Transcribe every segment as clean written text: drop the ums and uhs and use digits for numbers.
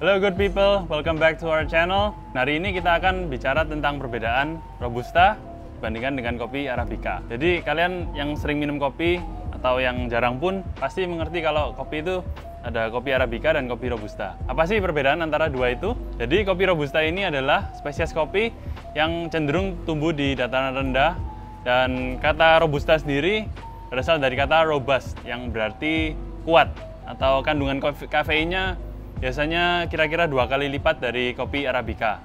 Hello good people, welcome back to our channel. Hari ini kita akan bicara tentang perbedaan Robusta dibandingkan dengan kopi Arabica. Jadi kalian yang sering minum kopi atau yang jarang pun pasti mengerti kalau kopi itu ada kopi Arabica dan kopi Robusta. Apa sih perbedaan antara dua itu? Jadi kopi Robusta ini adalah spesies kopi yang cenderung tumbuh di dataran rendah, dan kata Robusta sendiri berasal dari kata robust yang berarti kuat, atau kandungan kafeinnya biasanya kira-kira 2 kali lipat dari kopi Arabica.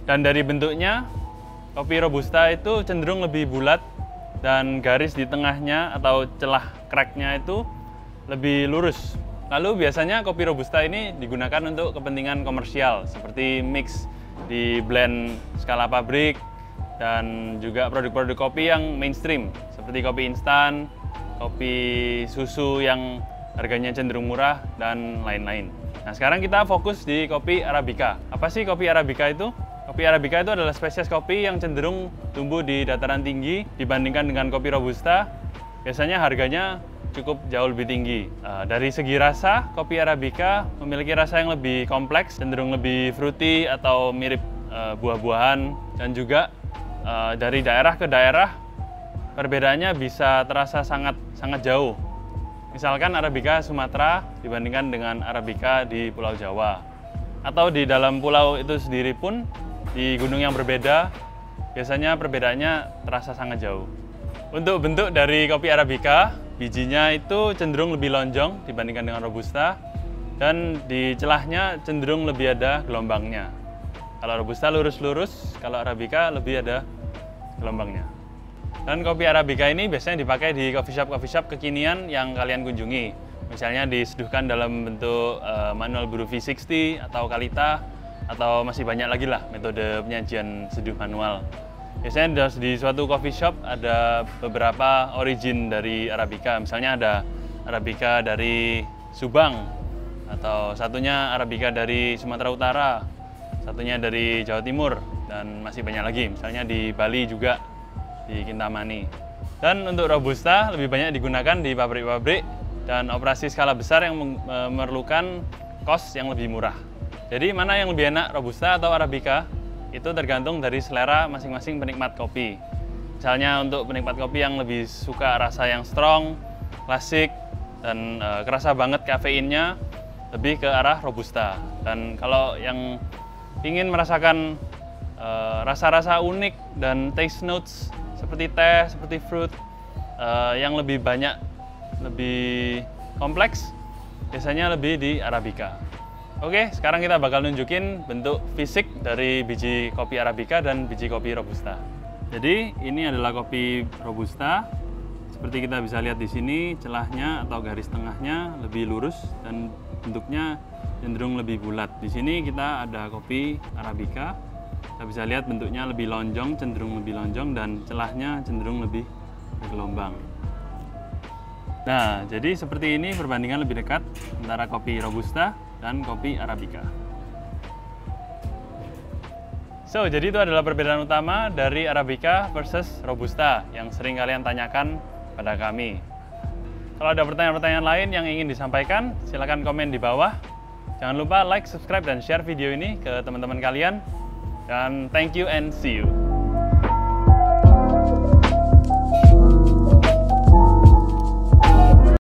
Dan dari bentuknya, kopi Robusta itu cenderung lebih bulat dan garis di tengahnya atau celah cracknya itu lebih lurus. Lalu biasanya kopi Robusta ini digunakan untuk kepentingan komersial seperti mix di blend skala pabrik, dan juga produk-produk kopi yang mainstream seperti kopi instan, kopi susu yang harganya cenderung murah, dan lain-lain. Nah, sekarang kita fokus di kopi Arabica. Apa sih kopi Arabica itu? Kopi Arabica itu adalah spesies kopi yang cenderung tumbuh di dataran tinggi dibandingkan dengan kopi Robusta. Biasanya harganya cukup jauh lebih tinggi. Dari segi rasa, kopi Arabica memiliki rasa yang lebih kompleks, cenderung lebih fruity atau mirip buah-buahan, dan juga dari daerah ke daerah perbedaannya bisa terasa sangat jauh. Misalkan Arabica Sumatera dibandingkan dengan Arabica di Pulau Jawa. Atau di dalam pulau itu sendiri pun, di gunung yang berbeda, biasanya perbedaannya terasa sangat jauh. Untuk bentuk dari kopi Arabica, bijinya itu cenderung lebih lonjong dibandingkan dengan Robusta, dan di celahnya cenderung lebih ada gelombangnya. Kalau Robusta lurus-lurus, kalau Arabica lebih ada gelombangnya. Dan kopi Arabica ini biasanya dipakai di coffee shop kekinian yang kalian kunjungi. Misalnya diseduhkan dalam bentuk manual brew V60 atau Kalita, atau masih banyak lagi lah metode penyajian seduh manual. Biasanya di suatu coffee shop ada beberapa origin dari Arabica. Misalnya ada Arabica dari Subang, atau satunya Arabica dari Sumatera Utara, satunya dari Jawa Timur, dan masih banyak lagi. Misalnya di Bali juga, di Kintamani. Dan untuk Robusta lebih banyak digunakan di pabrik-pabrik dan operasi skala besar yang memerlukan cost yang lebih murah. Jadi mana yang lebih enak, Robusta atau Arabica? Itu tergantung dari selera masing-masing penikmat kopi. Misalnya untuk penikmat kopi yang lebih suka rasa yang strong, klasik, dan kerasa banget kafeinnya, lebih ke arah Robusta. Dan kalau yang ingin merasakan rasa-rasa unik dan taste notes seperti teh, seperti fruit, yang lebih banyak, lebih kompleks, biasanya lebih di Arabica. Oke, sekarang kita bakal nunjukin bentuk fisik dari biji kopi Arabica dan biji kopi Robusta. Jadi ini adalah kopi Robusta. Seperti kita bisa lihat di sini, celahnya atau garis tengahnya lebih lurus dan bentuknya cenderung lebih bulat. Di sini kita ada kopi Arabica. Kita bisa lihat bentuknya lebih lonjong, cenderung lebih lonjong, dan celahnya cenderung lebih bergelombang. Nah, jadi seperti ini perbandingan lebih dekat antara kopi Robusta dan kopi Arabica. So, jadi itu adalah perbedaan utama dari Arabica versus Robusta yang sering kalian tanyakan pada kami. Kalau ada pertanyaan-pertanyaan lain yang ingin disampaikan, silakan komen di bawah. Jangan lupa like, subscribe, dan share video ini ke teman-teman kalian. Dan thank you and see you.